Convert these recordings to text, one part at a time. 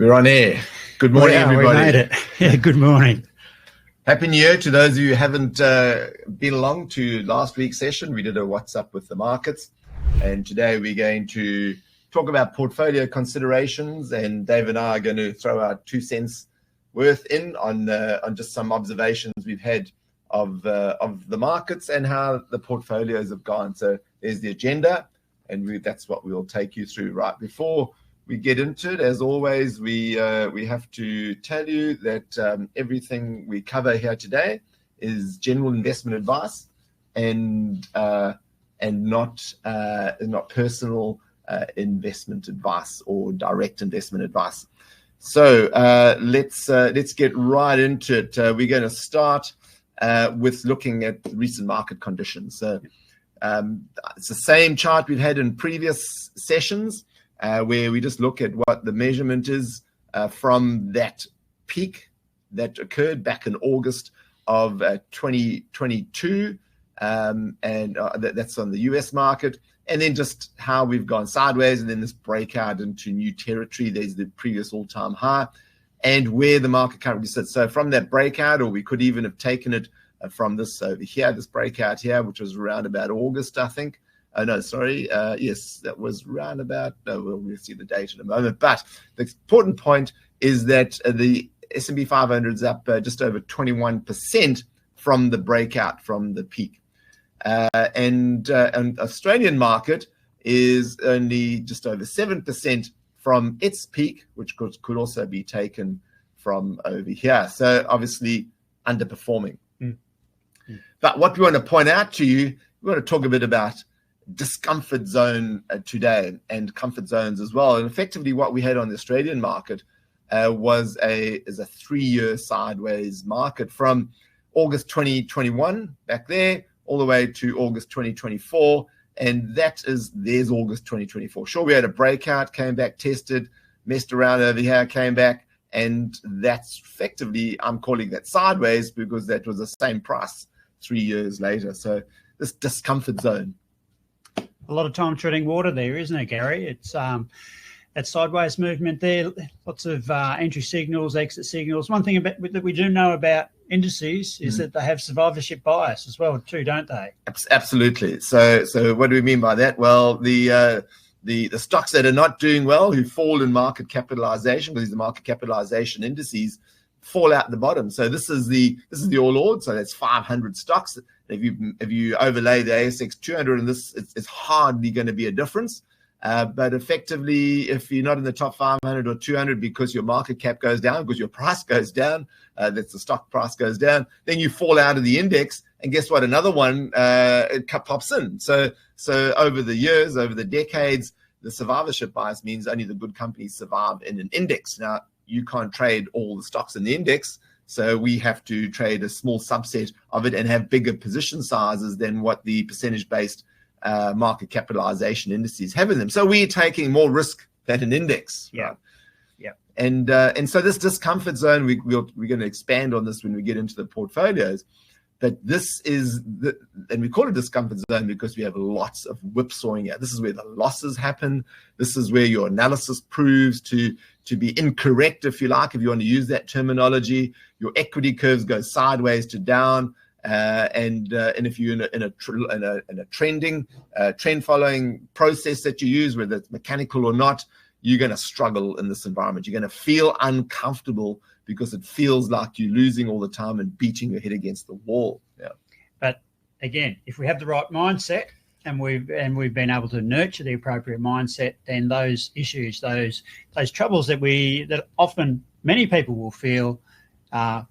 We're on air. Good morning, everybody. We made it. Yeah, good morning. Happy New Year to those of you who haven't been along to last week's session. We did a What's Up with the Markets. And today we're going to talk about portfolio considerations. And Dave and I are going to throw our 2 cents worth in on just some observations we've had of the markets and how the portfolios have gone. So there's the agenda, and that's what we'll take you through. Right before we get into it, as always, we have to tell you that everything we cover here today is general investment advice and not personal investment advice or direct investment advice. So let's get right into it. We're going to start with looking at recent market conditions. So it's the same chart we've had in previous sessions, where we just look at what the measurement is from that peak that occurred back in August of 2022, and that's on the US market, and then just how we've gone sideways, and then this breakout into new territory. There's the previous all-time high, and where the market currently sits. So from that breakout, or we could even have taken it from this over here, this breakout here, which was around about August, I think. Yes, that was round about, we'll see the date in a moment. But the important point is that the S&P 500 is up just over 21% from the breakout, from the peak. And Australian market is only just over 7% from its peak, which could also be taken from over here. So obviously underperforming. But what we want to point out to you, we want to talk a bit about discomfort zone today, and comfort zones as well. And effectively what we had on the Australian market is a 3-year sideways market from August 2021 back there all the way to August 2024, and there's August 2024. Sure, we had a breakout, came back, tested, messed around over here, came back, and that's effectively, I'm calling that sideways because that was the same price 3 years later. So this discomfort zone. A lot of time treading water there, isn't it, Gary? It's that sideways movement there, lots of entry signals, exit signals. One thing that we do know about indices is that they have survivorship bias as well too, don't they? Absolutely. So what do we mean by that? Well, the stocks that are not doing well, who fall in market capitalization, because the market capitalization indices fall out the bottom. So this is the All Ords. So that's 500 stocks. If you overlay the ASX 200 in this, it's hardly going to be a difference. But effectively, if you're not in the top 500 or 200 because your market cap goes down, because your price goes down, that's the stock price goes down, then you fall out of the index. And guess what? Another one it pops in. So over the years, over the decades, the survivorship bias means only the good companies survive in an index. Now, you can't trade all the stocks in the index, so we have to trade a small subset of it and have bigger position sizes than what the percentage-based market capitalization indices have in them. So we're taking more risk than an index. Yeah. Right? Yeah. And so this discomfort zone, we're going to expand on this when we get into the portfolios. But this is, and we call it discomfort zone because we have lots of whipsawing here. This is where the losses happen. This is where your analysis proves to be incorrect, if you like, if you want to use that terminology. Your equity curves go sideways to down, and if you're in a trend following process that you use, whether it's mechanical or not, you're going to struggle in this environment. You're going to feel uncomfortable because it feels like you're losing all the time and beating your head against the wall. Yeah. But again, if we have the right mindset and we've been able to nurture the appropriate mindset, then those issues, those troubles that often many people will feel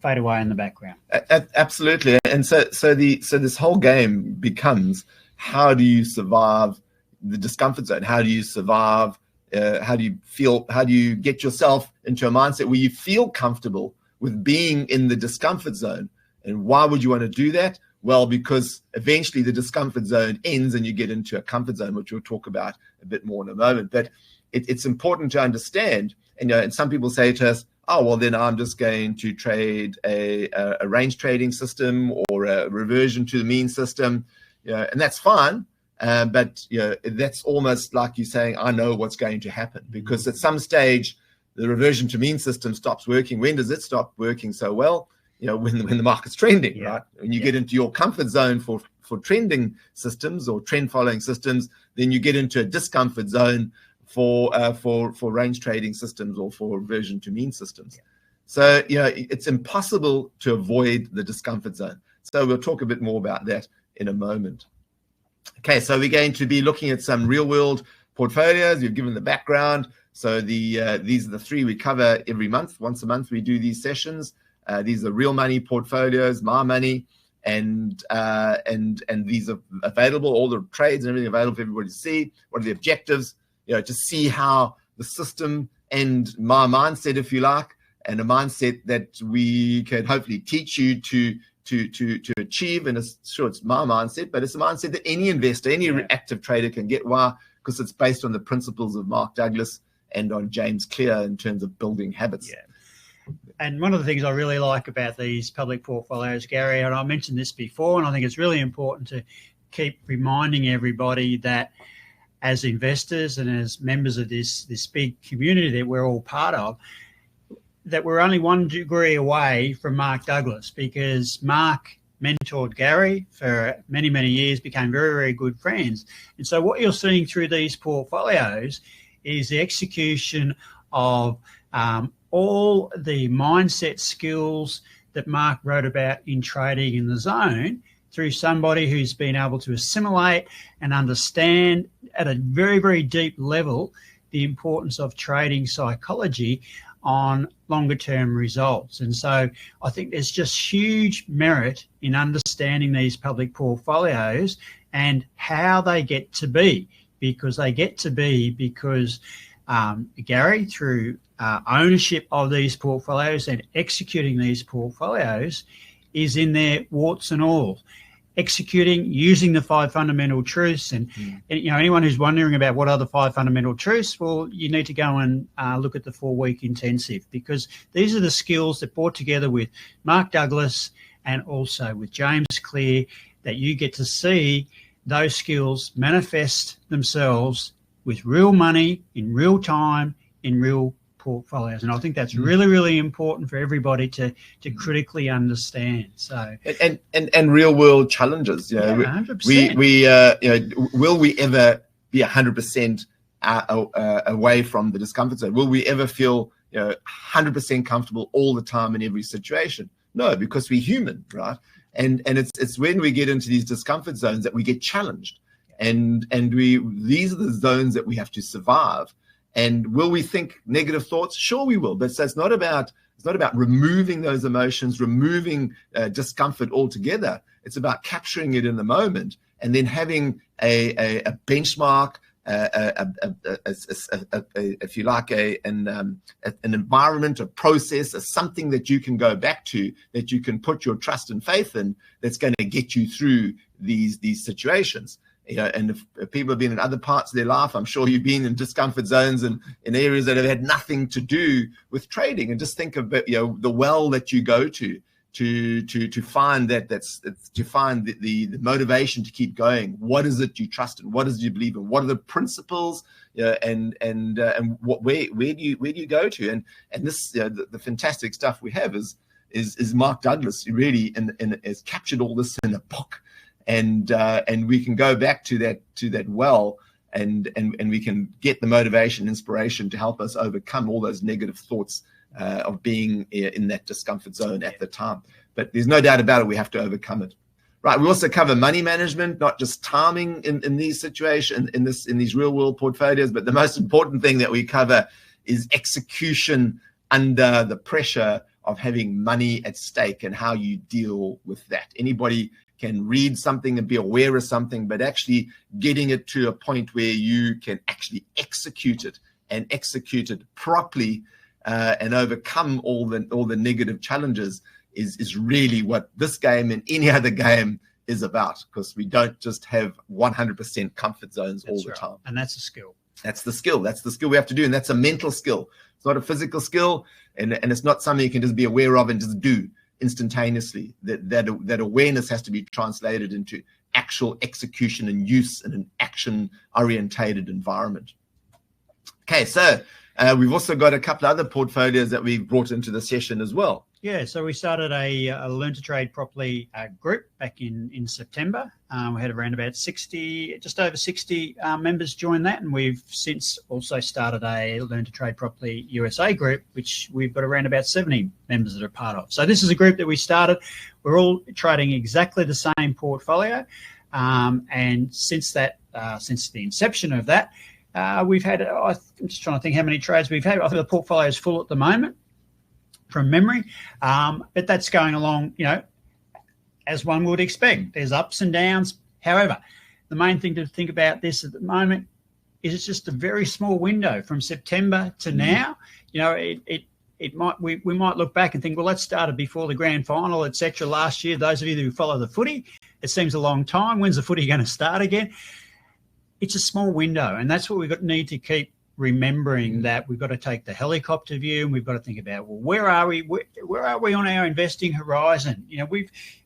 fade away in the background. Absolutely. And so this whole game becomes, how do you survive the discomfort zone? How do you survive? How do you feel? How do you get yourself into a mindset where you feel comfortable with being in the discomfort zone? And why would you want to do that? Well, because eventually the discomfort zone ends and you get into a comfort zone, which we'll talk about a bit more in a moment. But it's important to understand, and some people say to us, oh, well, then I'm just going to trade a range trading system or a reversion to the mean system, and that's fine. But that's almost like you saying, I know what's going to happen, because at some stage the reversion to mean system stops working. When does it stop working so well? When the market's trending, right? When you get into your comfort zone for trending systems or trend following systems, then you get into a discomfort zone for range trading systems or for reversion to mean systems. So it's impossible to avoid the discomfort zone. So we'll talk a bit more about that in a moment. Okay, so we're going to be looking at some real world portfolios. We've given the background. So these are the three we cover every month. Once a month we do these sessions. These are real money portfolios, my money, and these are available, all the trades and everything available for everybody to see. What are the objectives? To see how the system and my mindset, if you like, and a mindset that we can hopefully teach you to achieve. And it's my mindset, but it's a mindset that any investor, any active trader can get. Why? Because it's based on the principles of Mark Douglas and on James Clear in terms of building habits. And one of the things I really like about these public portfolios, Gary, and I mentioned this before, and I think it's really important to keep reminding everybody that as investors and as members of this big community that we're all part of, that we're only 1 degree away from Mark Douglas, because Mark mentored Gary for many, many years, became very, very good friends. And so what you're seeing through these portfolios is the execution of all the mindset skills that Mark wrote about in Trading in the Zone through somebody who's been able to assimilate and understand at a very, very deep level the importance of trading psychology on longer term results. And so I think there's just huge merit in understanding these public portfolios and how they get to be, because they get to be because Gary, through ownership of these portfolios and executing these portfolios, is in their warts and all. Executing, using the 5 fundamental truths, and anyone who's wondering about what are the 5 fundamental truths, well, you need to go and look at the 4-week intensive, because these are the skills that brought together with Mark Douglas and also with James Clear, that you get to see those skills manifest themselves with real money in real time in real portfolios. And I think that's really, really important for everybody to critically understand. So and real world challenges. 100%. Will we ever be 100% away from the discomfort zone? Will we ever feel 100% comfortable all the time in every situation? No, because we're human, right? And it's when we get into these discomfort zones that we get challenged, and these are the zones that we have to survive. And will we think negative thoughts? Sure, we will. But so it's not about removing those emotions, removing discomfort altogether. It's about capturing it in the moment, and then having a benchmark, if you like, an environment, a process, something that you can go back to, that you can put your trust and faith in, that's going to get you through these situations. And if people have been in other parts of their life, I'm sure you've been in discomfort zones and in areas that have had nothing to do with trading. And just think of the well that you go to find to find the motivation to keep going. What is it you trust in? What is it you believe in? What are the principles? And where do you go to? And this the fantastic stuff we have is Mark Douglas really has captured all this in a book. And we can go back to that well, and we can get the motivation, inspiration to help us overcome all those negative thoughts of being in that discomfort zone at the time. But there's no doubt about it, we have to overcome it. Right. We also cover money management, not just timing in these situations, in these real world portfolios, but the most important thing that we cover is execution under the pressure of having money at stake and how you deal with that. Anybody can read something and be aware of something, but actually getting it to a point where you can actually execute it and execute it properly and overcome all the negative challenges is really what this game and any other game is about, because we don't just have 100% comfort zones all the time. And that's a skill. That's the skill. That's the skill we have to do, and that's a mental skill. It's not a physical skill, and it's not something you can just be aware of and just do instantaneously. That awareness has to be translated into actual execution and use in an action-orientated environment. Okay, so We've also got a couple of other portfolios that we've brought into the session as well. Yeah, so we started a Learn to Trade Properly group back in September. We had around about 60, just over 60 members join that, and we've since also started a Learn to Trade Properly USA group, which we've got around about 70 members that are part of. So this is a group that we started. We're all trading exactly the same portfolio, and since the inception of that, we've had, I'm just trying to think how many trades we've had. I think the portfolio is full at the moment, from memory, but that's going along, as one would expect. There's ups and downs. However, the main thing to think about this at the moment is it's just a very small window from September to now. It might we might look back and think, well, that started before the grand final, etc. Last year. Those of you who follow the footy, it seems a long time. When's the footy going to start again? It's a small window, and that's what need to keep remembering, that we've got to take the helicopter view, and we've got to think about, well, where are we on our investing horizon?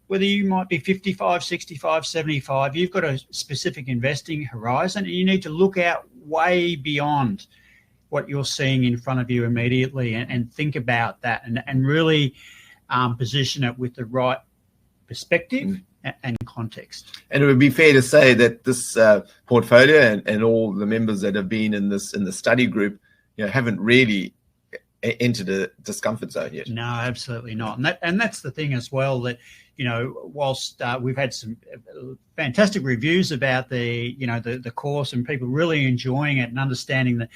Whether you might be 55, 65, 75, you've got a specific investing horizon, and you need to look out way beyond what you're seeing in front of you immediately, and think about that, and really position it with the right perspective and context. And it would be fair to say that this portfolio and all the members that have been in the study group, haven't really entered a discomfort zone yet. No, absolutely not. And that's the thing as well, that whilst we've had some fantastic reviews about the course, and people really enjoying it and understanding that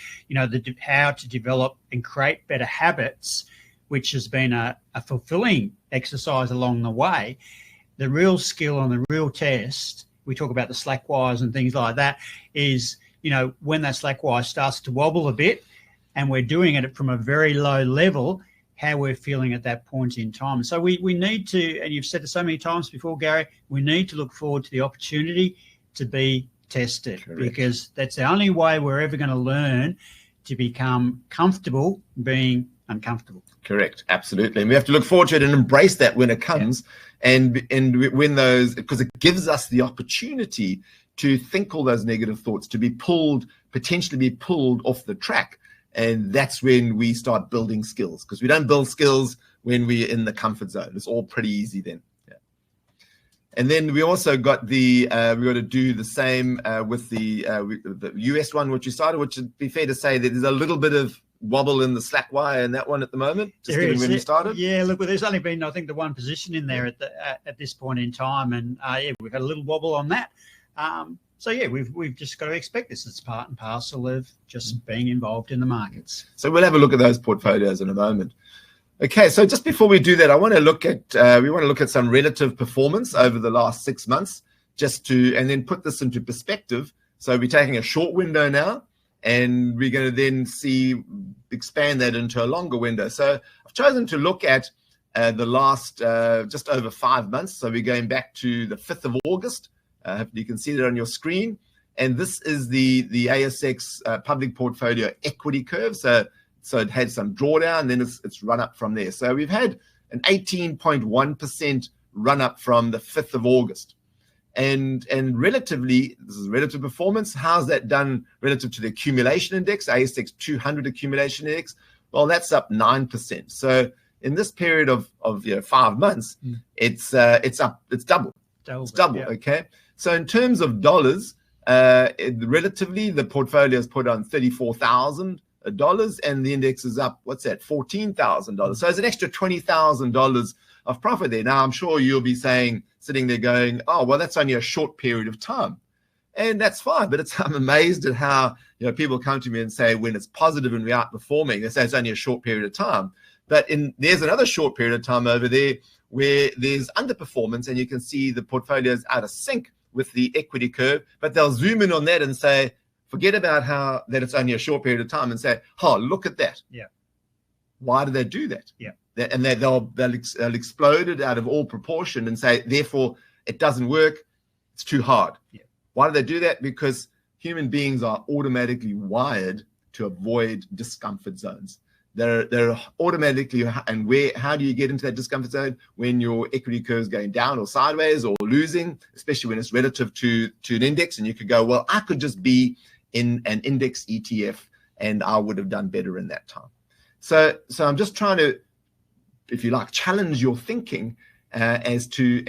how to develop and create better habits, which has been a fulfilling exercise along the way. The real skill and the real test, we talk about the slack wires and things like that, is, when that slack wire starts to wobble a bit and we're doing it from a very low level, how we're feeling at that point in time. So we need to, and you've said it so many times before, Gary, we need to look forward to the opportunity to be tested. Correct. Because that's the only way we're ever going to learn to become comfortable being uncomfortable. Correct, absolutely. And we have to look forward to it and embrace that when it comes. Yeah. And when those, because it gives us the opportunity to think all those negative thoughts, to be potentially be pulled off the track. And that's when we start building skills, because we don't build skills when we're in the comfort zone. It's all pretty easy then. Yeah. And then we also got we got to do the same with the US one, which we started, which would be fair to say that there's a little bit of wobble in the slack wire in that one at the moment, just given when we started. Yeah, look, well, there's only been, I think, the one position in there at this point in time, and we've had a little wobble on that. So yeah, we've just got to expect this. It's part and parcel of just being involved in the markets. So we'll have a look at those portfolios in a moment. Okay, so just before we do that, I want to look at some relative performance over the last 6 months, and then put this into perspective. So we're taking a short window now, and we're going to then expand that into a longer window. So I've chosen to look at the last just over 5 months. So we're going back to the 5th of August. Hopefully you can see that on your screen. And this is the ASX public portfolio equity curve. So it had some drawdown, then it's run up from there. So we've had an 18.1% run up from the 5th of August. And relatively, this is relative performance. How's that done relative to the accumulation index, ASX 200 accumulation index? Well, that's up 9%. So in this period of 5 months, it's up, it's double. It's double, yeah. Okay. So in terms of dollars, relatively, the portfolio has put on $34,000, and the index is up, what's that, $14,000. So it's an extra $20,000 of profit there. Now, I'm sure you'll be sitting there going, oh, well, that's only a short period of time. And that's fine, but I'm amazed at how people come to me and say when it's positive and we're outperforming, they say it's only a short period of time. But there's another short period of time over there where there's underperformance, and you can see the portfolio is out of sync with the equity curve, but they'll zoom in on that and say, forget about that it's only a short period of time, and say, oh, look at that. Yeah. Why do they do that? Yeah. And they'll explode it out of all proportion and say, therefore, it doesn't work. It's too hard. Yeah. Why do they do that? Because human beings are automatically wired to avoid discomfort zones. They're automatically, and how do you get into that discomfort zone? When your equity curve is going down or sideways or losing, especially when it's relative to an index, and you could go, well, I could just be in an index ETF and I would have done better in that time. So I'm just trying to, if you like, challenge your thinking as to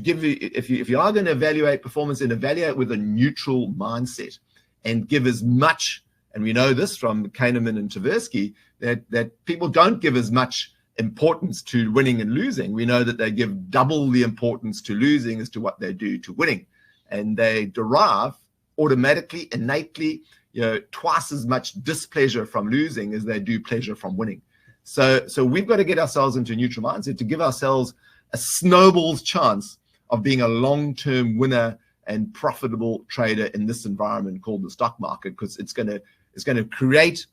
give you, if you are going to evaluate performance, then evaluate with a neutral mindset and give as much. And we know this from Kahneman and Tversky, that people don't give as much importance to winning and losing. We know that they give double the importance to losing as to what they do to winning, and they derive automatically, innately, twice as much displeasure from losing as they do pleasure from winning. So we've got to get ourselves into a neutral mindset to give ourselves a snowball's chance of being a long-term winner and profitable trader in this environment called the stock market, because it's going to create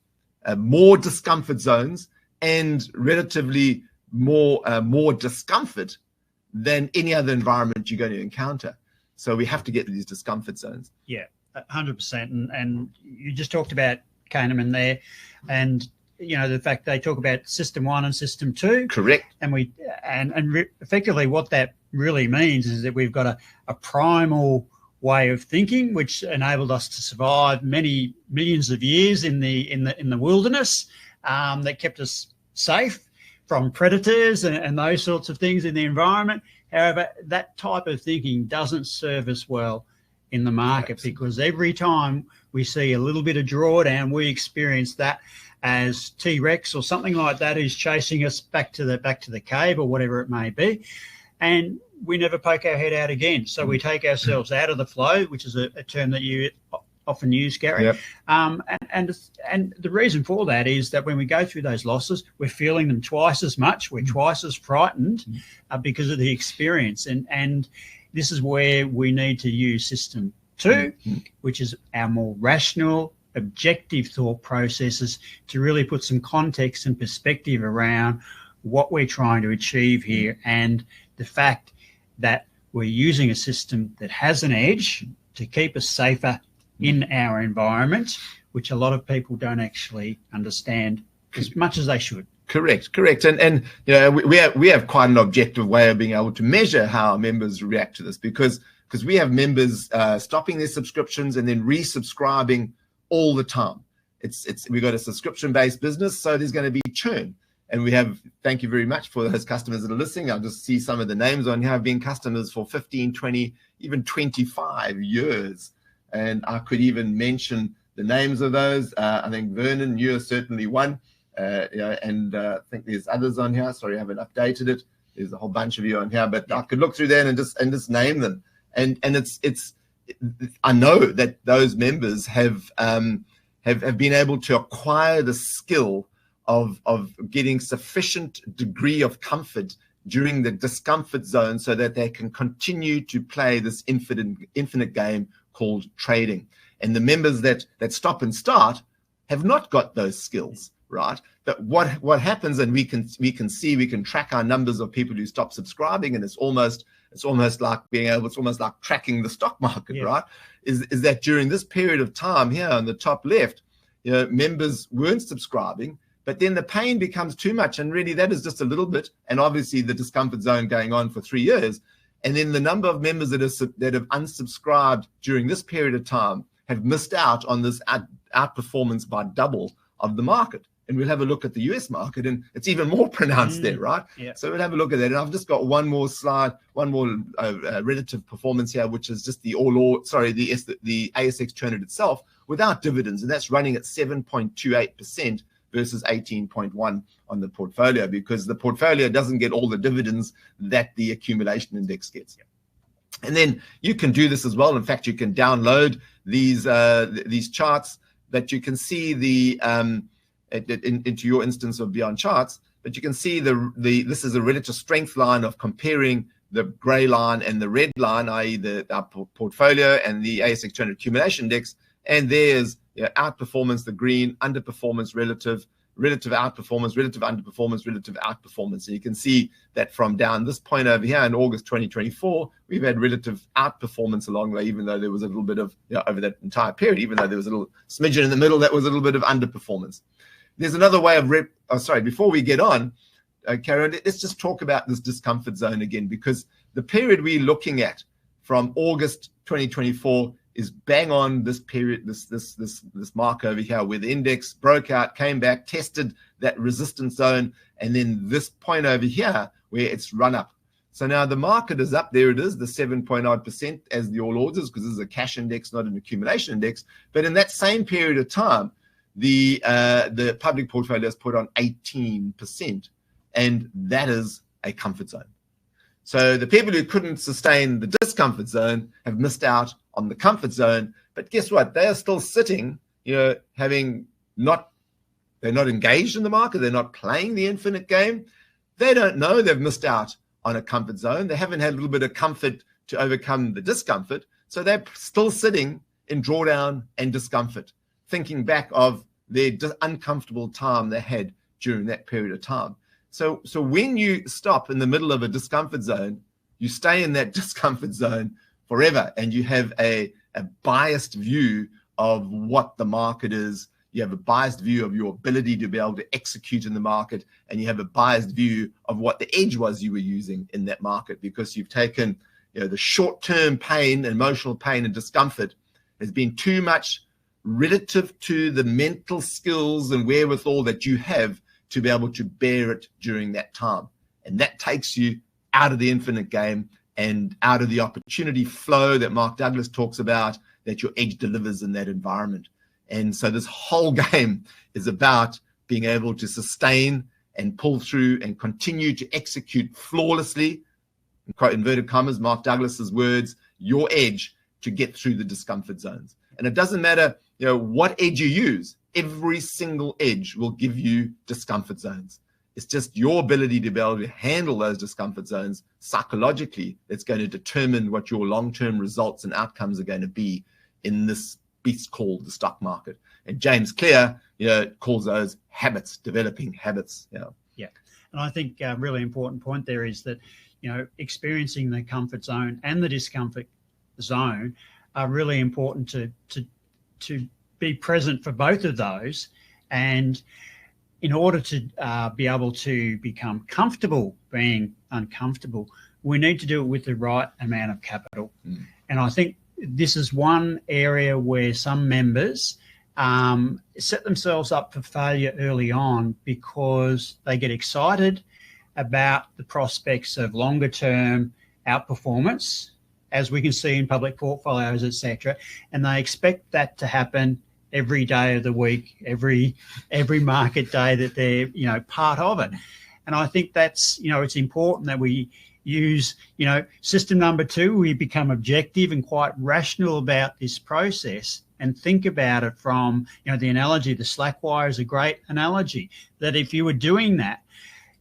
more discomfort zones and relatively more discomfort than any other environment you're going to encounter. So we have to get to these discomfort zones. Yeah, 100%. And you just talked about Kahneman there, and the fact they talk about system 1 and system 2. Correct. And effectively what that really means is that we've got a primal way of thinking which enabled us to survive many millions of years in the wilderness, that kept us safe from predators and those sorts of things in the environment. However, that type of thinking doesn't serve us well in the market. Absolutely. Because every time we see a little bit of drawdown, we experience that as T-Rex or something like that is chasing us back to the cave or whatever it may be, and we never poke our head out again. So we take ourselves out of the flow, which is a term that you often use, Gary. Yep. And the reason for that is that when we go through those losses, we're feeling them twice as much. We're twice as frightened because of the experience. And this is where we need to use system 2, which is our more rational, objective thought processes to really put some context and perspective around what we're trying to achieve here, and the fact that we're using a system that has an edge to keep us safer in our environment, which a lot of people don't actually understand as much as they should. Correct. And we have quite an objective way of being able to measure how our members react to this, because we have members stopping their subscriptions and then resubscribing all the time. We've got a subscription-based business, so there's going to be churn. And we have, thank you very much for those customers that are listening. I'll just see some of the names on here. I've been customers for 15, 20, even 25 years. And I could even mention the names of those. I think Vernon, you're certainly one. And I think there's others on here. Sorry, I haven't updated it. There's a whole bunch of you on here, but I could look through there and just name them. And it's I know that those members have been able to acquire the skill of getting sufficient degree of comfort during the discomfort zone so that they can continue to play this infinite game called trading. And the members that stop and start have not got those skills, right? But what happens, and we can track our numbers of people who stop subscribing, and it's almost like tracking the stock market, yeah. Right? Is that during this period of time here on the top left, members weren't subscribing, but then the pain becomes too much, and really that is just a little bit, and obviously the discomfort zone going on for 3 years, and then the number of members that have unsubscribed during this period of time have missed out on this outperformance by double of the market. And we'll have a look at the US market, and it's even more pronounced there, right? Yeah. So we'll have a look at that. And I've just got one more slide, one more relative performance here, which is just the ASX 200 itself without dividends, and that's running at 7.28% versus 18.1 on the portfolio, because the portfolio doesn't get all the dividends that the accumulation index gets. And then you can do this as well. In fact, you can download these charts that you can see into your instance of Beyond Charts, but you can see this is a relative strength line of comparing the gray line and the red line, i.e. our portfolio and the ASX 200 accumulation index. And there's outperformance, the green, underperformance, relative outperformance, relative underperformance, relative outperformance. And you can see that from down this point over here in August 2024, we've had relative outperformance along the way, even though there was a little bit of, over that entire period, even though there was a little smidgen in the middle, that was a little bit of underperformance. There's another way of before we get on, Karen, let's just talk about this discomfort zone again, because the period we're looking at from August 2024 is bang on this period, this mark over here, where the index broke out, came back, tested that resistance zone, and then this point over here where it's run up. So now the market is up. There it is, the 7.9% as the All Ords is, because this is a cash index, not an accumulation index. But in that same period of time, the public portfolio has put on 18%, and that is a comfort zone. So the people who couldn't sustain the discomfort zone have missed out on the comfort zone. But guess what? They are still sitting, they're not engaged in the market. They're not playing the infinite game. They don't know they've missed out on a comfort zone. They haven't had a little bit of comfort to overcome the discomfort. So they're still sitting in drawdown and discomfort, thinking back of their uncomfortable time they had during that period of time. So when you stop in the middle of a discomfort zone, you stay in that discomfort zone forever, and you have a biased view of what the market is. You have a biased view of your ability to be able to execute in the market, and you have a biased view of what the edge was you were using in that market, because you've taken the short-term pain, emotional pain and discomfort has been too much relative to the mental skills and wherewithal that you have to be able to bear it during that time. And that takes you out of the infinite game and out of the opportunity flow that Mark Douglas talks about, that your edge delivers in that environment. And so this whole game is about being able to sustain and pull through and continue to execute flawlessly, in quote inverted commas, Mark Douglas's words, your edge to get through the discomfort zones. And it doesn't matter, what edge you use. Every single edge will give you discomfort zones. It's just your ability to be able to handle those discomfort zones psychologically that's going to determine what your long-term results and outcomes are going to be in this beast called the stock market. And James Clear, calls those habits, developing habits. Yeah. And I think a really important point there is that, experiencing the comfort zone and the discomfort zone are really important to be present for both of those. And in order to be able to become comfortable being uncomfortable, we need to do it with the right amount of capital. And I think this is one area where some members set themselves up for failure early on because they get excited about the prospects of longer term outperformance, as we can see in public portfolios, etc., and they expect that to happen every day of the week, every market day that they're part of it. And I think that's it's important that we use system number 2. We become objective and quite rational about this process and think about it from the analogy. The slack wire is a great analogy, that if you were doing that,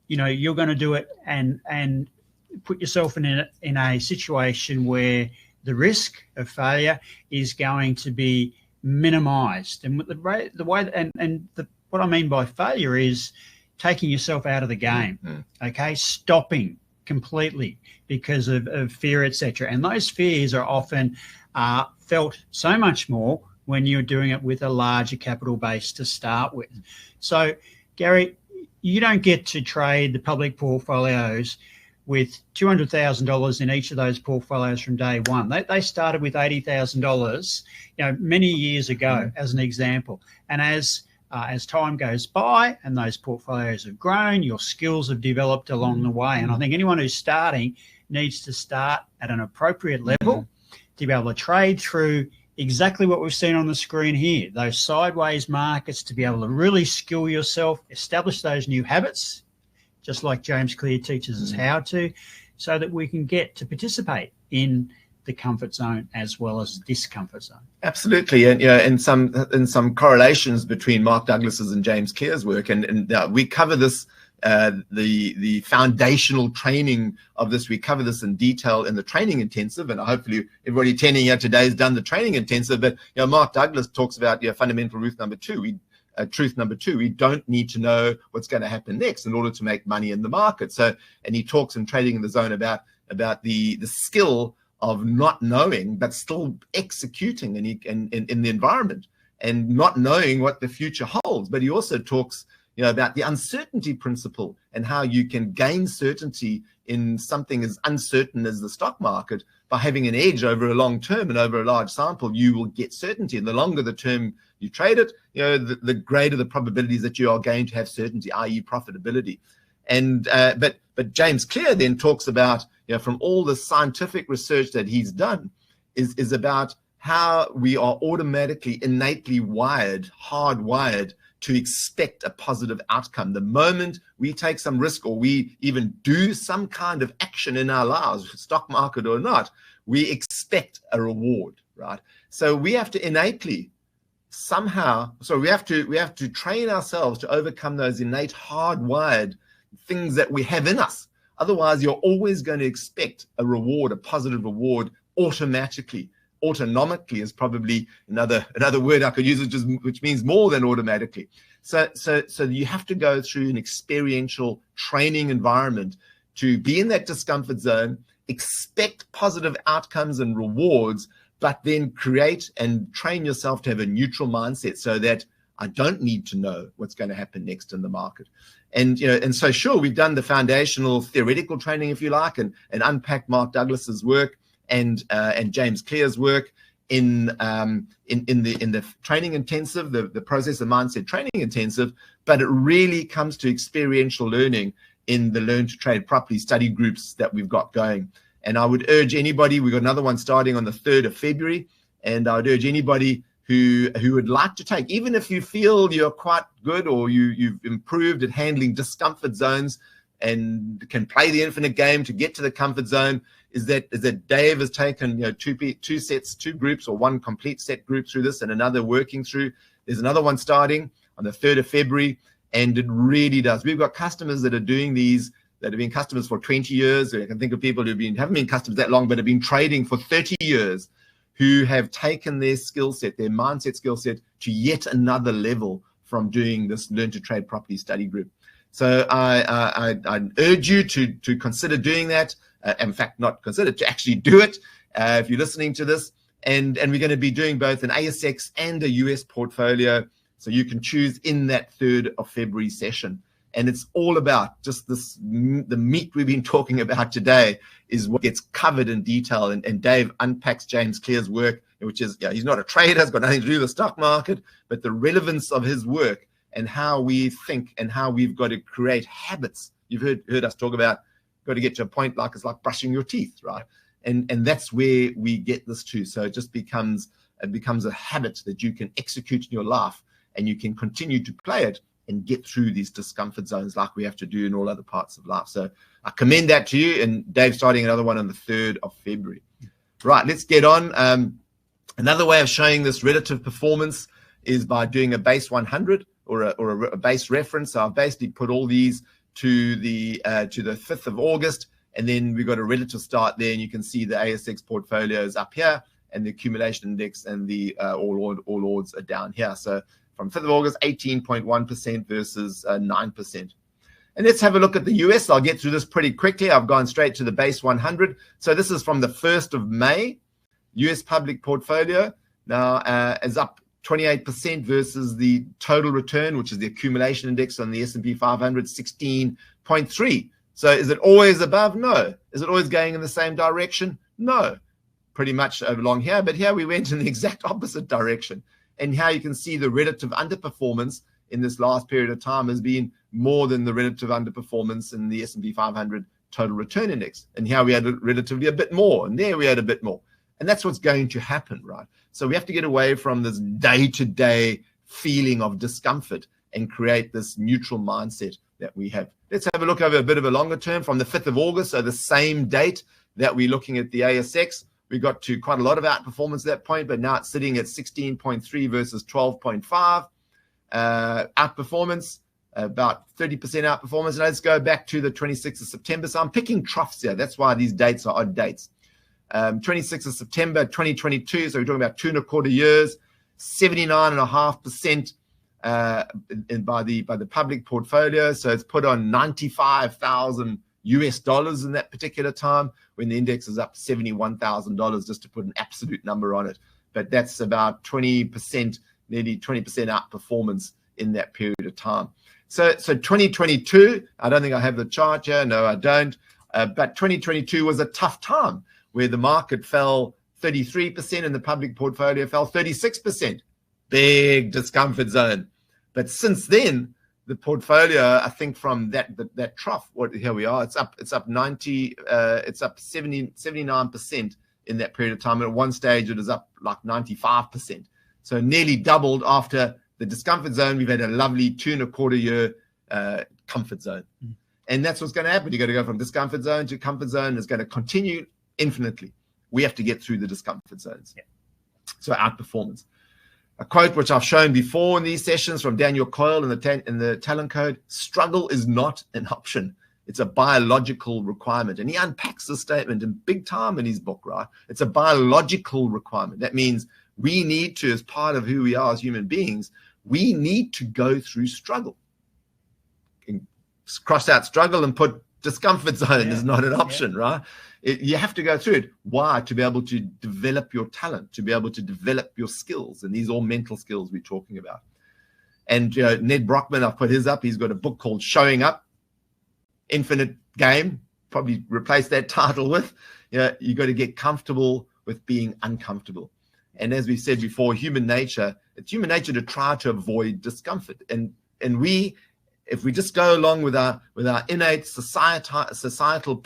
you're going to do it and put yourself in a situation where the risk of failure is going to be minimized. And what I mean by failure is taking yourself out of the game, okay, stopping completely because of fear, etc. And those fears are often felt so much more when you're doing it with a larger capital base to start with. So, Gary, you don't get to trade the public portfolios with $200,000 in each of those portfolios from day one. They started with $80,000, many years ago, as an example. And as time goes by and those portfolios have grown, your skills have developed along the way. And I think anyone who's starting needs to start at an appropriate level to be able to trade through exactly what we've seen on the screen here, those sideways markets, to be able to really skill yourself, establish those new habits, just like James Clear teaches us how to, so that we can get to participate in the comfort zone as well as discomfort zone. Absolutely, and in some correlations between Mark Douglas's and James Clear's work, and we cover this, the foundational training of this. We cover this in detail in the training intensive, and hopefully everybody attending here today has done the training intensive. But Mark Douglas talks about fundamental truth number two. We don't need to know what's going to happen next in order to make money in the market. So, and he talks in Trading in the Zone about the skill of not knowing but still executing in the environment and not knowing what the future holds. But he also talks about the uncertainty principle and how you can gain certainty in something as uncertain as the stock market. By having an edge over a long term and over a large sample, you will get certainty. And the longer the term you trade it, the greater the probabilities that you are going to have certainty, i.e. profitability. And but James Clear then talks about, from all the scientific research that he's done, is about how we are automatically, innately hardwired to expect a positive outcome. The moment we take some risk or we even do some kind of action in our lives, stock market or not, we expect a reward, right? So we have to innately somehow, we have to train ourselves to overcome those innate hardwired things that we have in us. Otherwise, you're always going to expect a reward, a positive reward, automatically. Autonomically is probably another word I could use, which means more than automatically. So you have to go through an experiential training environment to be in that discomfort zone, expect positive outcomes and rewards, but then create and train yourself to have a neutral mindset so that I don't need to know what's going to happen next in the market. And so sure, we've done the foundational theoretical training, if you like, and unpacked Mark Douglas's work and James Clear's work in the training intensive, the process of mindset training intensive, but it really comes to experiential learning in the Learn to Trade Properly study groups that we've got going. And I would urge anybody, we've got another one starting on the 3rd of February, and I would urge anybody who would like to take, even if you feel you're quite good or you've improved at handling discomfort zones and can play the infinite game to get to the comfort zone, is that Dave has taken two groups or one complete set group through this and another working through. There's another one starting on the 3rd of February, and it really does. We've got customers that are doing these that have been customers for 20 years. I can think of people who haven't been customers that long, but have been trading for 30 years, who have taken their skill set, their mindset skill set, to yet another level from doing this Learn to Trade Properly study group. So I urge you to consider doing that. In fact, not consider, to actually do it if you're listening to this. And we're going to be doing both an ASX and a US portfolio. So you can choose in that 3rd of February session. And it's all about just this, the meat we've been talking about today is what gets covered in detail. And Dave unpacks James Clear's work, which is, he's not a trader, it's got nothing to do with the stock market, but the relevance of his work and how we think and how we've got to create habits. You've heard us talk about, got to get to a point like it's like brushing your teeth, right? And that's where we get this to. So it just becomes a habit that you can execute in your life, and you can continue to play it and get through these discomfort zones like we have to do in all other parts of life. So I commend that to you, and Dave's starting another one on the 3rd of February. Right, let's get on. Another way of showing this relative performance is by doing a base 100 or a base reference. So I've basically put all these to the 5th of August, and then we've got a relative start there, and you can see the ASX portfolios up here, and the accumulation index and the all odds are down here. So from 5th of August, 18.1% versus 9%. And let's have a look at the US. I'll get through this pretty quickly. I've gone straight to the base 100. So this is from the 1st of May. US public portfolio now is up 28% versus the total return, which is the accumulation index on the S&P 500, 16.3. So is it always above? No. Is it always going in the same direction? No. Pretty much along here, but here we went in the exact opposite direction. And how you can see the relative underperformance in this last period of time has been more than the relative underperformance in the S&P 500 total return index. And here we had relatively a bit more, and there we had a bit more. And that's what's going to happen, right? So we have to get away from this day-to-day feeling of discomfort and create this neutral mindset that we have. Let's have a look over a bit of a longer term from the 5th of August, so the same date that we're looking at the ASX. We got to quite a lot of outperformance at that point, but now it's sitting at 16.3 versus 12.5. Outperformance, about 30% outperformance. And let's go back to the 26th of September. So I'm picking troughs here. That's why these dates are odd dates. 26th of September, 2022. So we're talking about 2.25 years, 79.5% by the public portfolio. So it's put on $95,000 US in that particular time, when the index is up $71,000, just to put an absolute number on it. But that's about 20%, nearly 20% outperformance in that period of time. So 2022, I don't think I have the chart here. No, I don't. But 2022 was a tough time where the market fell 33% and the public portfolio fell 36%. Big discomfort zone. But since then, the portfolio, I think from that trough, here we are, it's up 79% in that period of time. At one stage, it was up like 95%. So nearly doubled after the discomfort zone. We've had a lovely 2.25 year comfort zone. And that's what's going to happen. You're going to go from discomfort zone to comfort zone. It's going to continue infinitely. We have to get through the discomfort zones. Yeah. So outperformance. A quote which I've shown before in these sessions from Daniel Coyle in the Talent Code: struggle is not an option. It's a biological requirement. And he unpacks the statement in big time in his book, right? It's a biological requirement. That means we need to, as part of who we are as human beings, we need to go through struggle. Cross out struggle and put discomfort zone is not an option, right? You have to go through it. Why? To be able to develop your talent, to be able to develop your skills. And these are all mental skills we're talking about. And Ned Brockman, I've put his up. He's got a book called Showing Up, Infinite Game. Probably replace that title with, you got to get comfortable with being uncomfortable. And as we said before, it's human nature to try to avoid discomfort. And if we just go along with our innate societal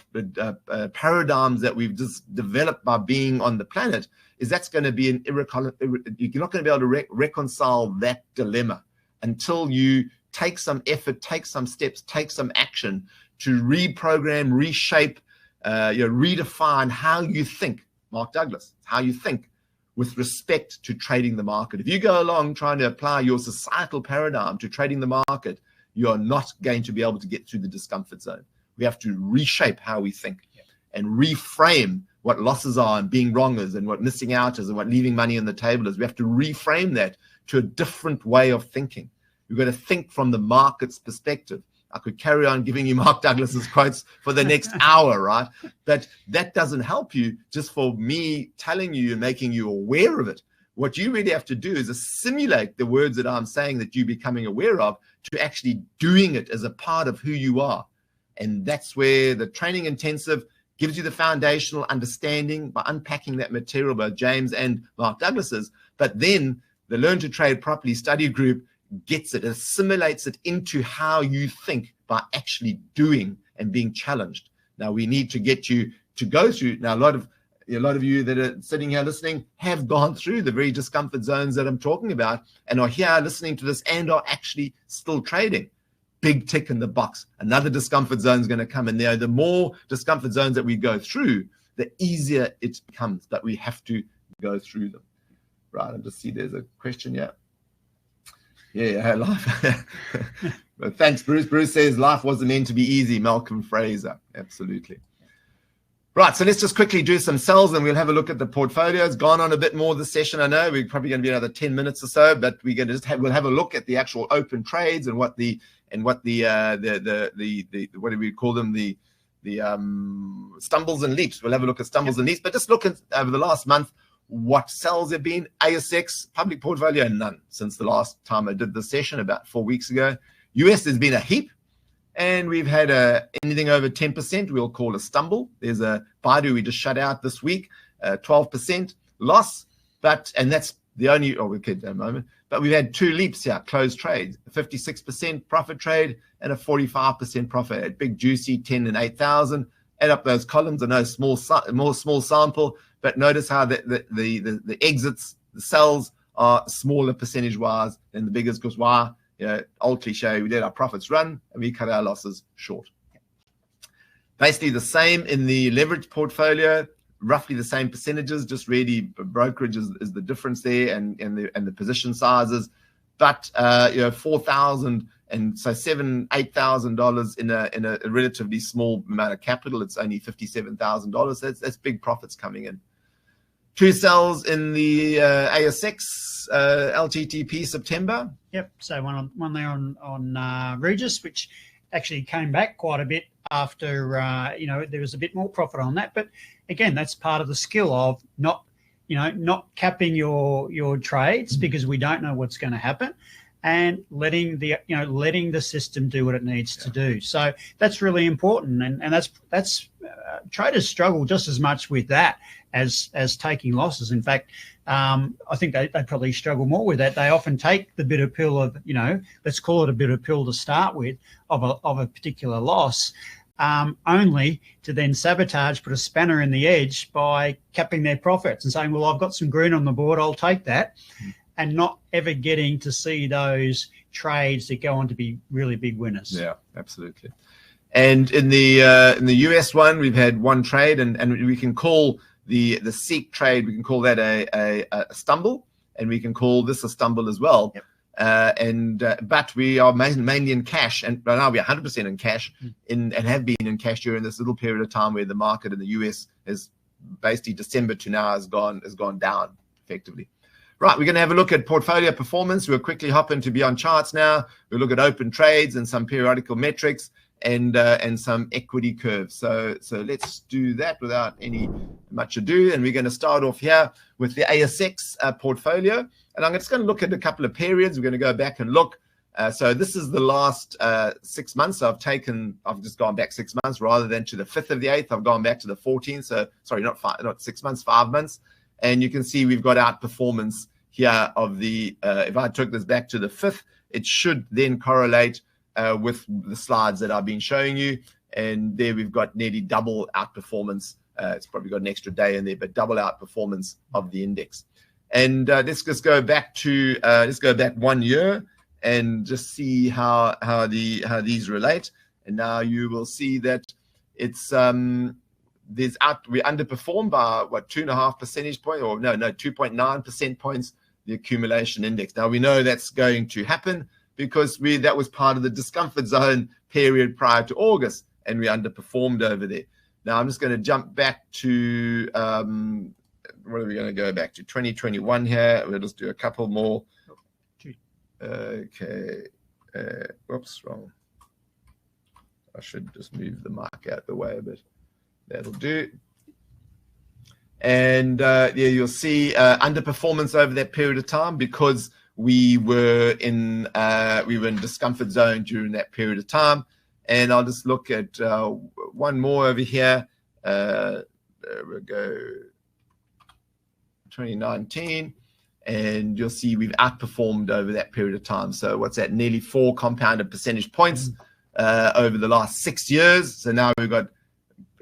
paradigms that we've just developed by being on the planet, that's going to be you're not going to be able to reconcile that dilemma until you take some effort, take some steps, take some action to reprogram, reshape, redefine how you think. Mark Douglas, how you think with respect to trading the market. If you go along trying to apply your societal paradigm to trading the market, you are not going to be able to get through the discomfort zone. We have to reshape how we think and reframe what losses are and being wrong is and what missing out is and what leaving money on the table is. We have to reframe that to a different way of thinking. We've got to think from the market's perspective. I could carry on giving you Mark Douglas's quotes for the next hour, right? But that doesn't help you just for me telling you and making you aware of it. What you really have to do is assimilate the words that I'm saying that you're becoming aware of to actually doing it as a part of who you are. And that's where the training intensive gives you the foundational understanding by unpacking that material by James and Mark Douglas's. But then the Learn to Trade Properly study group gets it, assimilates it into how you think by actually doing and being challenged. Now we need to get you to go through. Now a lot of you that are sitting here listening have gone through the very discomfort zones that I'm talking about and are here listening to this and are actually still trading. Big tick in the box. Another discomfort zone is going to come in there. The more discomfort zones that we go through, the easier it becomes, but we have to go through them. Right, I just see there's a question here. Yeah, life. But thanks, Bruce. Bruce says life wasn't meant to be easy. Malcolm Fraser. Absolutely. Right, so let's just quickly do some sells and we'll have a look at the portfolio. It's gone on a bit more this session. I know we're probably going to be another 10 minutes or so, but we're going to we'll have a look at the actual open trades and what do we call them, the stumbles and leaps. We'll have a look at stumbles and leaps, but just look at over the last month what sells have been. ASX public portfolio, none since the last time I did the session about 4 weeks ago. US, there's been a heap. And we've had anything over 10%, we'll call a stumble. There's a Baidu we just shut out this week, 12% loss. And that's the only, we could at the moment. But we've had two leaps here, closed trades, a 56% profit trade and a 45% profit. A big juicy 10 and 8,000. Add up those columns. I know small sample, but notice how the exits, the sells are smaller percentage-wise than the biggest, because why? Old cliche, we let our profits run and we cut our losses short. Basically the same in the leveraged portfolio, roughly the same percentages, just really brokerage is the difference there and the position sizes. But $4,000 and so $8,000 in a relatively small amount of capital. It's only $57,000. That's big profits coming in. Two sells in the ASX LTTP September. Yep. So one there on Regis, which actually came back quite a bit after there was a bit more profit on that. But again, that's part of the skill of not capping your trades because we don't know what's going to happen, and letting the system do what it needs to do. So that's really important, and that's traders struggle just as much with that as taking losses. In fact, I think they probably struggle more with that. They often take the bitter pill of, let's call it a bitter pill to start with, of a particular loss, only to then sabotage, put a spanner in the edge by capping their profits and saying, well, I've got some green on the board, I'll take that, and not ever getting to see those trades that go on to be really big winners. Yeah, absolutely. And in the US one, we've had one trade, and we can call the seek trade, we can call that a stumble, and we can call this a stumble as well. Yep. But we are mainly in cash, and right now we're 100% in cash, and have been in cash during this little period of time where the market in the US is basically December to now has gone down effectively. Right, we're going to have a look at portfolio performance. We'll quickly hop into beyond charts now. We'll look at open trades and some periodical metrics and some equity curves. So let's do that without any much ado. And we're going to start off here with the ASX portfolio. And I'm just going to look at a couple of periods. We're going to go back and look. So this is the last 6 months. So I've just gone back 6 months rather than to the 5th of the 8th. I've gone back to the 14th. So sorry, not 6 months, 5 months. And you can see we've got outperformance here of the, if I took this back to the 5th, it should then correlate with the slides that I've been showing you. And there we've got nearly double outperformance. It's probably got an extra day in there, but double outperformance of the index. And let's just go back to, let's go back 1 year and just see how these relate. And now you will see that it's, we underperformed by what, 2.5 percentage points, or no 2.9% points, the accumulation index. Now we know that's going to happen because that was part of the discomfort zone period prior to August, and we underperformed over there. Now I'm just going to jump back to what are we going to go back to? 2021 here. We'll just do a couple more. Okay. Whoops, wrong. I should just move the mic out the way a bit. That'll do. And you'll see underperformance over that period of time because we were in discomfort zone during that period of time. And I'll just look at one more over here. We'll go 2019, and you'll see we've outperformed over that period of time. So what's that? Nearly 4 compounded percentage points over the last 6 years. So now we've got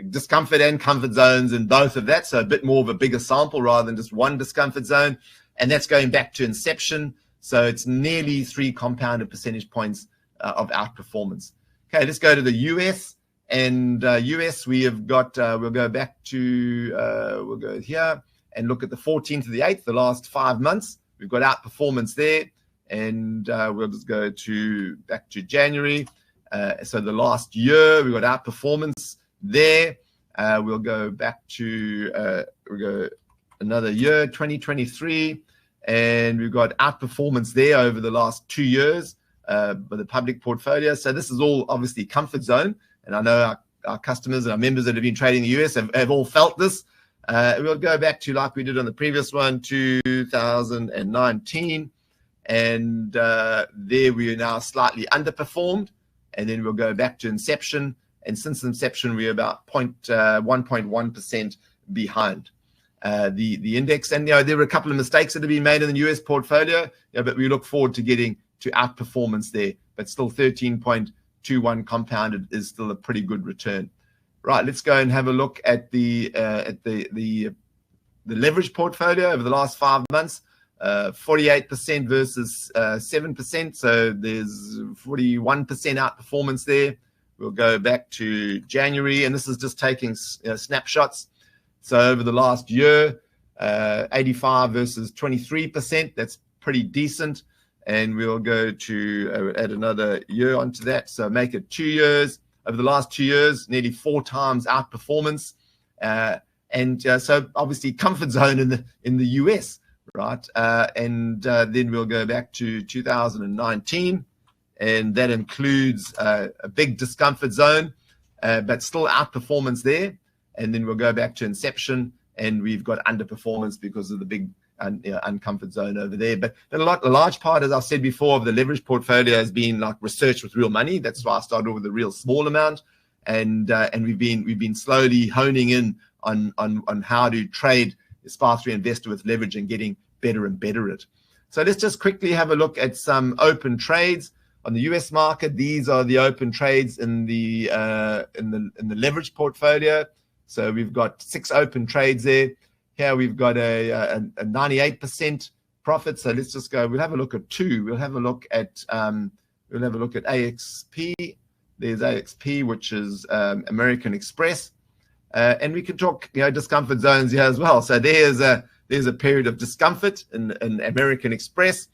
discomfort and comfort zones in both of that, so a bit more of a bigger sample rather than just one discomfort zone, and that's going back to inception. So it's nearly 3 compounded percentage points of outperformance. Okay, let's go to the US. And US, we have got, we'll go back to, we'll go here and look at the 14th to the 8th, the last 5 months. We've got outperformance there, and we'll just go back to January. So the last year, we've got outperformance there. We'll go back to we'll go another year, 2023, and we've got outperformance there over the last 2 years with the public portfolio. So this is all obviously comfort zone, and I know our customers and our members that have been trading in the US have all felt this. We'll go back to, like we did on the previous one, 2019, and there we are now slightly underperformed, and then we'll go back to inception. And since inception, we're about 1.1% behind the index. And there were a couple of mistakes that have been made in the US portfolio, but we look forward to getting to outperformance there. But still, 13.21 compounded is still a pretty good return. Right, let's go and have a look at the leverage portfolio over the last 5 months. 48% versus 7%, so there's 41% outperformance there. We'll go back to January, and this is just taking snapshots. So over the last year, 85 versus 23%. That's pretty decent. And we'll go to add another year onto that. So make it 2 years. Over the last 2 years, nearly 4 times outperformance. So obviously comfort zone in the US, right? Then we'll go back to 2019. And that includes a big discomfort zone, but still outperformance there. And then we'll go back to inception, and we've got underperformance because of the big uncomfort zone over there. But a large part, as I've said before, of the leverage portfolio has been like research with real money. That's why I started with a real small amount, and we've been slowly honing in on how to trade SPA3 investor with leverage and getting better and better at it. So let's just quickly have a look at some open trades on the US market. These are the open trades in the leverage portfolio. So we've got 6 open trades there. Here we've got a 98% profit. So let's just go. We'll have a look at 2. We'll have a look at AXP. There's AXP, which is American Express, and we can talk discomfort zones here as well. So there's a period of discomfort in American Express,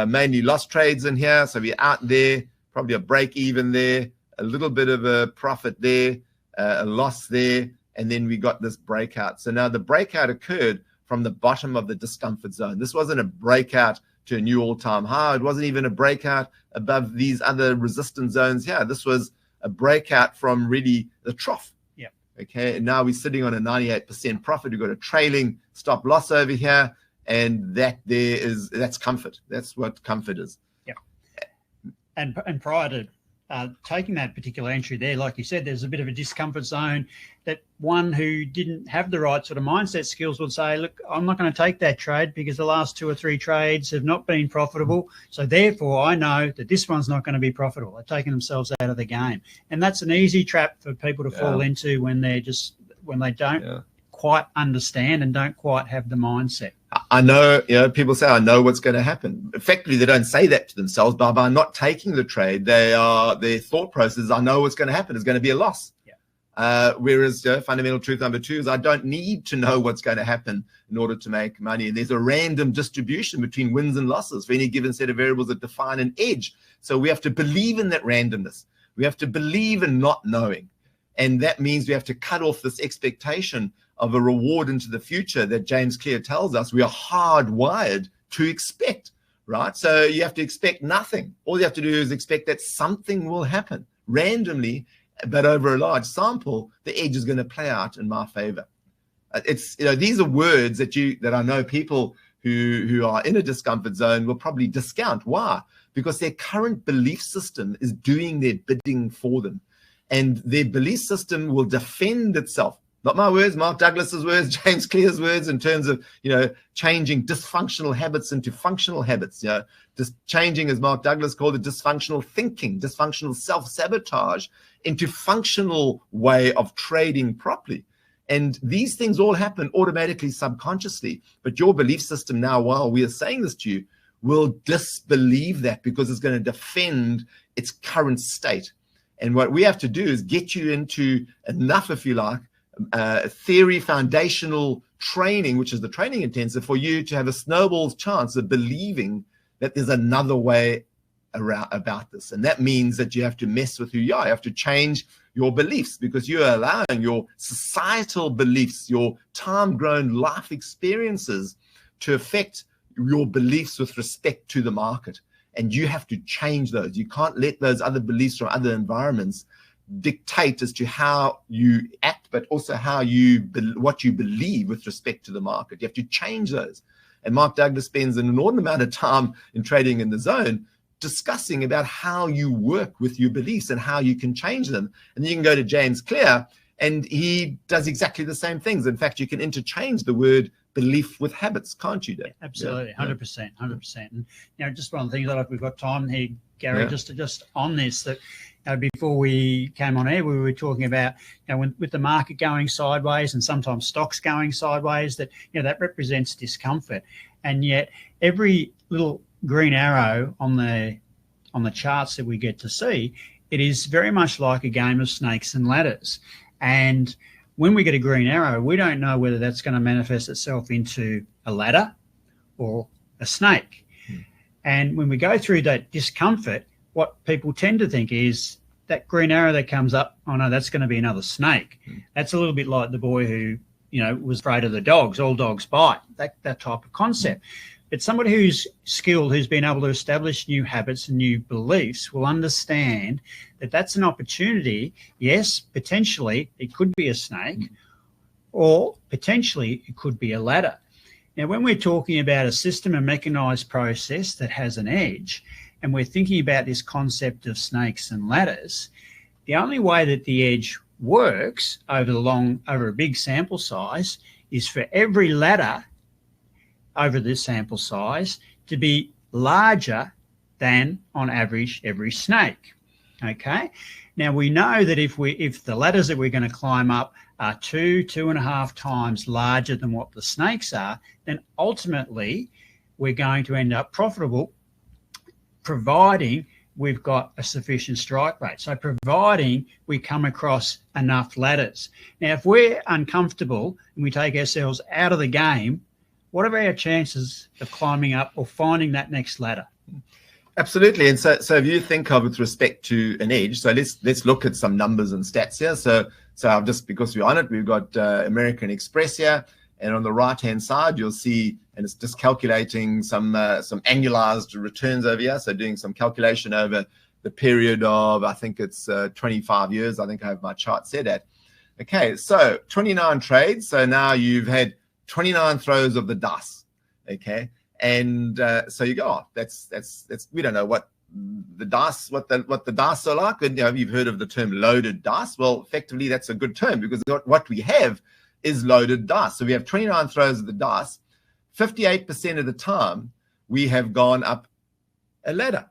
mainly loss trades in here. So we're out there, probably a break even there, a little bit of a profit there, a loss there. And then we got this breakout. So now the breakout occurred from the bottom of the discomfort zone. This wasn't a breakout to a new all-time high. It wasn't even a breakout above these other resistance zones here. This was a breakout from really the trough. Yeah. Okay. And now we're sitting on a 98% profit. We've got a trailing stop loss over here. And that's comfort. That's what comfort is. Yeah. And prior to taking that particular entry there, like you said, there's a bit of a discomfort zone that one who didn't have the right sort of mindset skills would say, look, I'm not going to take that trade because the last 2 or 3 trades have not been profitable. So therefore, I know that this one's not going to be profitable. They're taking themselves out of the game. And that's an easy trap for people to fall into when they don't quite understand and don't quite have the mindset. I know, people say, I know what's going to happen. Effectively, they don't say that to themselves, but by not taking the trade, their thought process is, I know what's going to happen. It's going to be a loss. Yeah. Whereas fundamental truth number 2 is I don't need to know what's going to happen in order to make money. And there's a random distribution between wins and losses for any given set of variables that define an edge. So we have to believe in that randomness. We have to believe in not knowing. And that means we have to cut off this expectation of a reward into the future that James Clear tells us we are hardwired to expect, right? So you have to expect nothing. All you have to do is expect that something will happen randomly, but over a large sample, the edge is going to play out in my favor. It's these are words that I know people who are in a discomfort zone will probably discount. Why? Because their current belief system is doing their bidding for them, and their belief system will defend itself. Not my words, Mark Douglas's words, James Clear's words, in terms of, changing dysfunctional habits into functional habits, just changing, as Mark Douglas called it, dysfunctional thinking, dysfunctional self-sabotage into functional way of trading properly. And these things all happen automatically, subconsciously. But your belief system now, while we are saying this to you, will disbelieve that because it's going to defend its current state. And what we have to do is get you into enough, if you like, theory foundational training, which is the training intensive, for you to have a snowball's chance of believing that there's another way around about this. And that means that you have to mess with who you are. You have to change your beliefs because you're allowing your societal beliefs, your time-grown life experiences to affect your beliefs with respect to the market. And you have to change those. You can't let those other beliefs from other environments dictate as to how you act, but also what you believe with respect to the market. You have to change those. And Mark Douglas spends an inordinate amount of time in Trading in the Zone discussing about how you work with your beliefs and how you can change them. And then you can go to James Clear, and he does exactly the same things. In fact, you can interchange the word belief with habits, can't you, Dave? Absolutely, 100%, 100%. And just one of the things that we've got time here, Gary, just on this, that before we came on air, we were talking about with the market going sideways and sometimes stocks going sideways, that that represents discomfort, and yet every little green arrow on the charts that we get to see, it is very much like a game of snakes and ladders. And when we get a green arrow, we don't know whether that's going to manifest itself into a ladder or a snake. And when we go through that discomfort, what people tend to think is that green arrow that comes up, oh no, that's going to be another snake. That's a little bit like the boy who, was afraid of the dogs, all dogs bite, that type of concept. But somebody who's skilled, who's been able to establish new habits and new beliefs, will understand that that's an opportunity. Yes, potentially it could be a snake, or potentially it could be a ladder. Now, when we're talking about a system and mechanized process that has an edge, and we're thinking about this concept of snakes and ladders, the only way that the edge works over a big sample size is for every ladder over this sample size to be larger than, on average, every snake. Okay. Now we know that if the ladders that we're going to climb up are 2.5 times larger than what the snakes are, then ultimately we're going to end up profitable, providing we've got a sufficient strike rate. So providing we come across enough ladders. Now, if we're uncomfortable and we take ourselves out of the game, what are our chances of climbing up or finding that next ladder? Absolutely. And so if you think of with respect to an edge, so let's look at some numbers and stats here. So I've just, because we're on it, we've got American Express here, and on the right-hand side, you'll see, and it's just calculating some annualized returns over here. So doing some calculation over the period of, I think it's 25 years. I think I have my chart set at. Okay, so 29 trades. So now you've had 29 throws of the dice. Okay. And so you go, oh, that's we don't know what the dice are like. And, you've heard of the term loaded dice. Well, effectively, that's a good term, because what we have is loaded dice. So we have 29 throws of the dice. 58% of the time, we have gone up a ladder.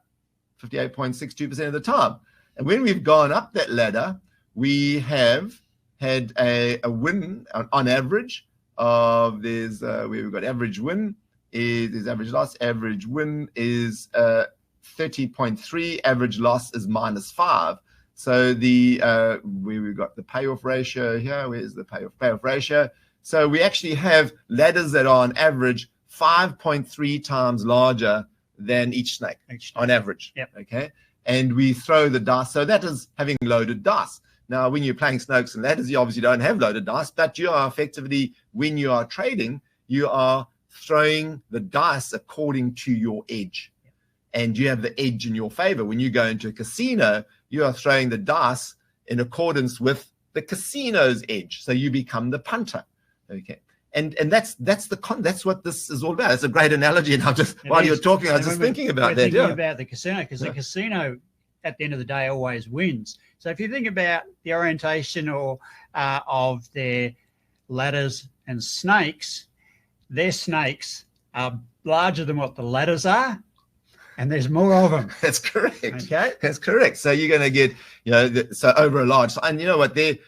58.62% of the time. And when we've gone up that ladder, we have had a win on average of where we've got average win. Is average loss. Average win is 30.3. Average loss is -5. So where we've got the payoff ratio here. Where's the payoff ratio? So we actually have ladders that are on average 5.3 times larger than each snake on average. Yep. Okay. And we throw the dice. So that is having loaded dice. Now, when you're playing snakes and ladders, you obviously don't have loaded dice, but you are effectively, when you are trading, you are throwing the dice according to your edge, and you have the edge in your favor. When you go into a casino, you are throwing the dice in accordance with the casino's edge, so you become the punter. Okay, and that's what this is all about. It's a great analogy, and while you're talking, I was just thinking about that. Thinking about the casino, because the casino, at the end of the day, always wins. So if you think about the orientation of their ladders and snakes, their snakes are larger than what the ladders are, and there's more of them. That's correct. Okay, that's correct. So you're going to get, so over a large, and you know what, the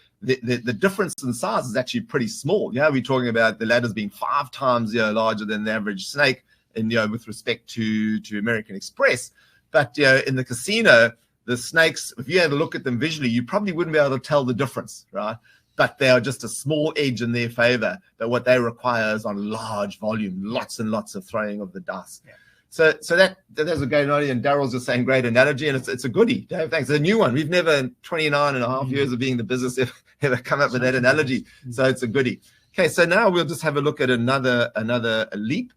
difference in size is actually pretty small. We're talking about the ladders being 5 times larger than the average snake, and with respect to American Express. But in the casino, the snakes, if you had a look at them visually, you probably wouldn't be able to tell the difference, right? But they are just a small edge in their favor. But what they require is on large volume, lots and lots of throwing of the dice. Yeah. So that's a great analogy. And Daryl's just saying great analogy, and it's a goodie. Dave, thanks. It's a new one. We've never, in 29 and a half years of being in the business, ever come up with that analogy. So it's a goodie. Okay, so now we'll just have a look at another leap,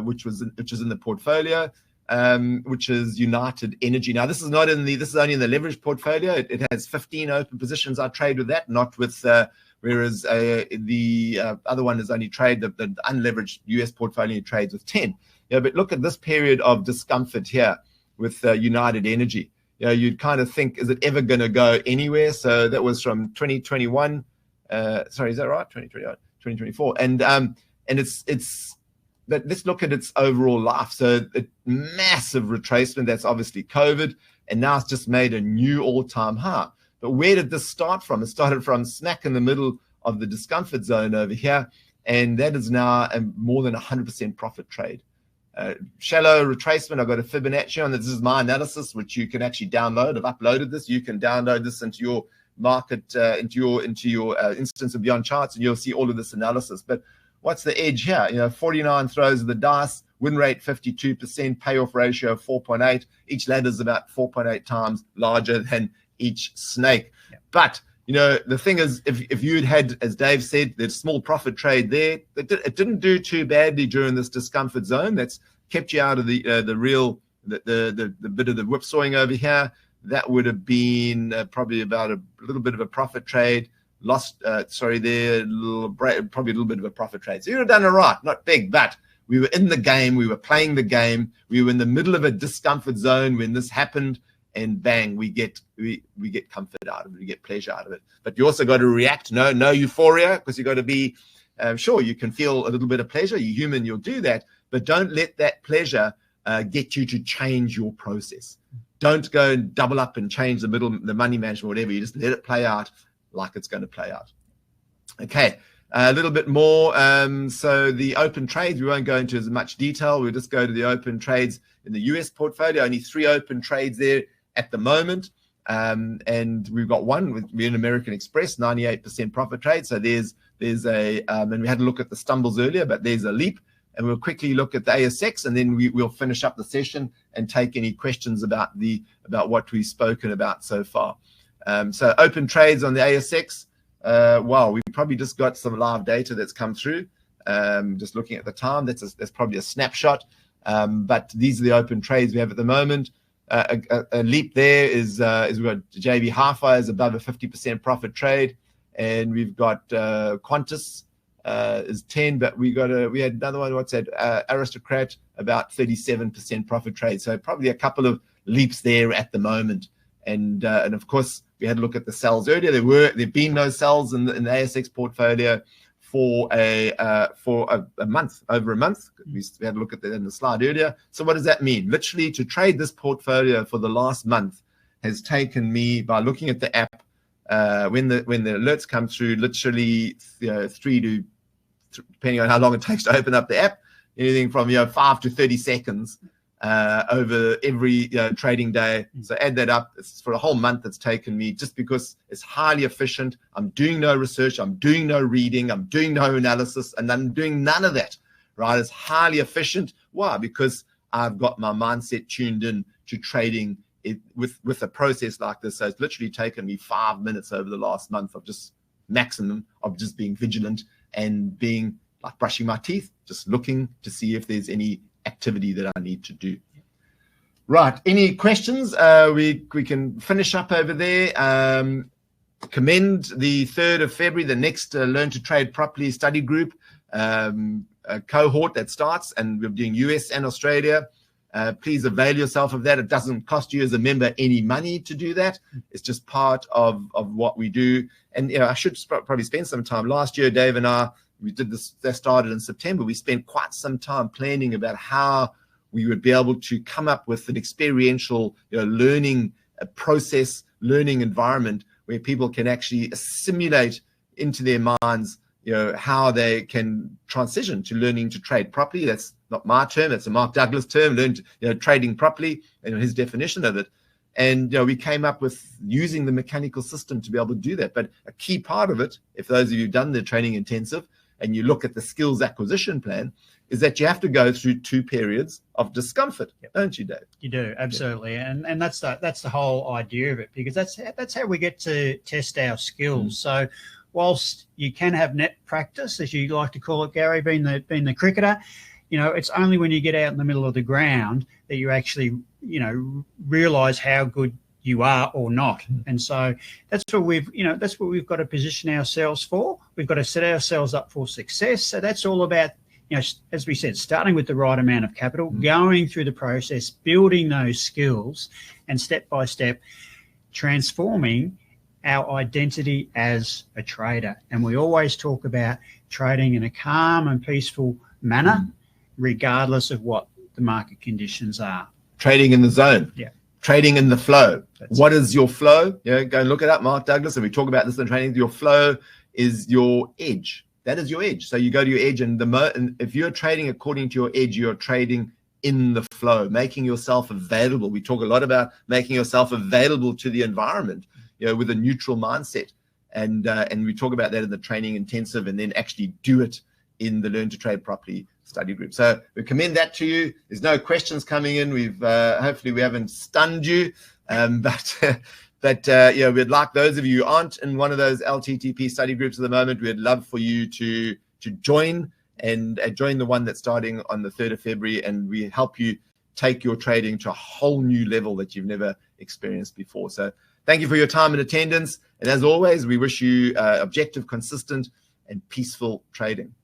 which is in the portfolio. Which is United Energy. Now, this is only in the leveraged portfolio. It has 15 open positions. I trade with that, not with, whereas the other one is only the unleveraged US portfolio trades with 10. But look at this period of discomfort here with United Energy. You'd kind of think, is it ever going to go anywhere? So that was from 2021. Sorry, is that right? 2021, 2024. And it's. But let's look at its overall life. So a massive retracement. That's obviously COVID. And now it's just made a new all-time high. But where did this start from? It started from smack in the middle of the discomfort zone over here. And that is now a more than 100% profit trade. Shallow retracement. I've got a Fibonacci on. This is my analysis, which you can actually download. I've uploaded this. You can download this into your market, into your instance of Beyond Charts, and you'll see all of this analysis. But what's the edge here? 49 throws of the dice, win rate 52%, payoff ratio of 4.8. Each ladder is about 4.8 times larger than each snake. Yeah. But the thing is, if you'd had, as Dave said, the small profit trade there, it didn't do too badly during this discomfort zone. That's kept you out of the bit of the whipsawing over here. That would have been probably about a little bit of a profit trade. lost, probably a little bit of a profit trade. So you would have done it right, not big, but we were in the game, we were playing the game, we were in the middle of a discomfort zone when this happened, and bang, we get comfort out of it, we get pleasure out of it. But you also got to react, no euphoria, because you got to be sure, you can feel a little bit of pleasure, you're human, you'll do that, but don't let that pleasure get you to change your process. Don't go and double up and change the money management, whatever. You just let it play out like it's going to play out. Okay, a little bit more. So the open trades, we won't go into as much detail. We'll just go to the open trades in the US portfolio. Only 3 open trades there at the moment. And we've got one with American Express, 98% profit trade. So there's a, and we had a look at the stumbles earlier, but there's a leap. And we'll quickly look at the ASX, and then we'll finish up the session and take any questions about what we've spoken about so far. So open trades on the ASX. Wow, we probably just got some live data that's come through. Just looking at the time, that's probably a snapshot. But these are the open trades we have at the moment. A leap there is we've got JB Hi-Fi is above a 50% profit trade, and we've got Qantas. Is 10, but we had another one. What's that? Aristocrat, about 37% profit trade. So probably a couple of leaps there at the moment. And of course we had a look at the sells earlier. There've been no sells in the ASX portfolio for a month, over a month. We had a look at that in the slide earlier. So what does that mean? Literally, to trade this portfolio for the last month has taken me, by looking at the app, when the alerts come through, literally 3 to, depending on how long it takes to open up the app, anything from 5 to 30 seconds over every trading day. So add that up. It's for a whole month. It's taken me, just because it's highly efficient. I'm doing no research. I'm doing no reading. I'm doing no analysis, and I'm doing none of that. Right? It's highly efficient. Why? Because I've got my mindset tuned in to trading with a process like this. So it's literally taken me 5 minutes over the last month of just maximum of just being vigilant and being like brushing my teeth, just looking to see if there's any activity that I need to do. Right. Any questions? We can finish up over there. Commend the 3rd of February, the next Learn to Trade Properly study group a cohort that starts, and we're doing US and Australia. Please avail yourself of that. It doesn't cost you as a member any money to do that. It's just part of what we do. And I should probably spend some time. Last year, Dave and I, we did this. That started in September. We spent quite some time planning about how we would be able to come up with an experiential, learning process, learning environment where people can actually simulate into their minds, how they can transition to learning to trade properly. That's not my term. That's a Mark Douglas term, trading properly, and his definition of it. And we came up with using the mechanical system to be able to do that. But a key part of it, if those of you who've done the training intensive and you look at the skills acquisition plan, is that you have to go through 2 periods of discomfort, don't you, Dave? You do, absolutely. Yeah. And that's the whole idea of it, because that's how we get to test our skills. So whilst you can have net practice, as you like to call it, Gary, being the cricketer, it's only when you get out in the middle of the ground that you actually, realize how good you are or not. And so that's what we've got to position ourselves for. We've got to set ourselves up for success. So that's all about, as we said, starting with the right amount of capital, going through the process, building those skills, and step by step transforming our identity as a trader. And we always talk about trading in a calm and peaceful manner, regardless of what the market conditions are. Trading in the zone. Yeah. Trading in the flow. What is your flow? Go and look it up, Mark Douglas, and we talk about this in training. Your flow is your edge. That is your edge. So you go to your edge, and if you're trading according to your edge, you're trading in the flow, making yourself available. We talk a lot about making yourself available to the environment, with a neutral mindset. And we talk about that in the training intensive, and then actually do it in the Learn to Trade Properly study group. So we commend that to you. There's no questions coming in. We've hopefully we haven't stunned you, but we'd like those of you who aren't in one of those LTTP study groups at the moment, we'd love for you to join and join the one that's starting on the 3rd of February, and we help you take your trading to a whole new level that you've never experienced before. So Thank you for your time and attendance. And as always, we wish you objective, consistent, and peaceful trading.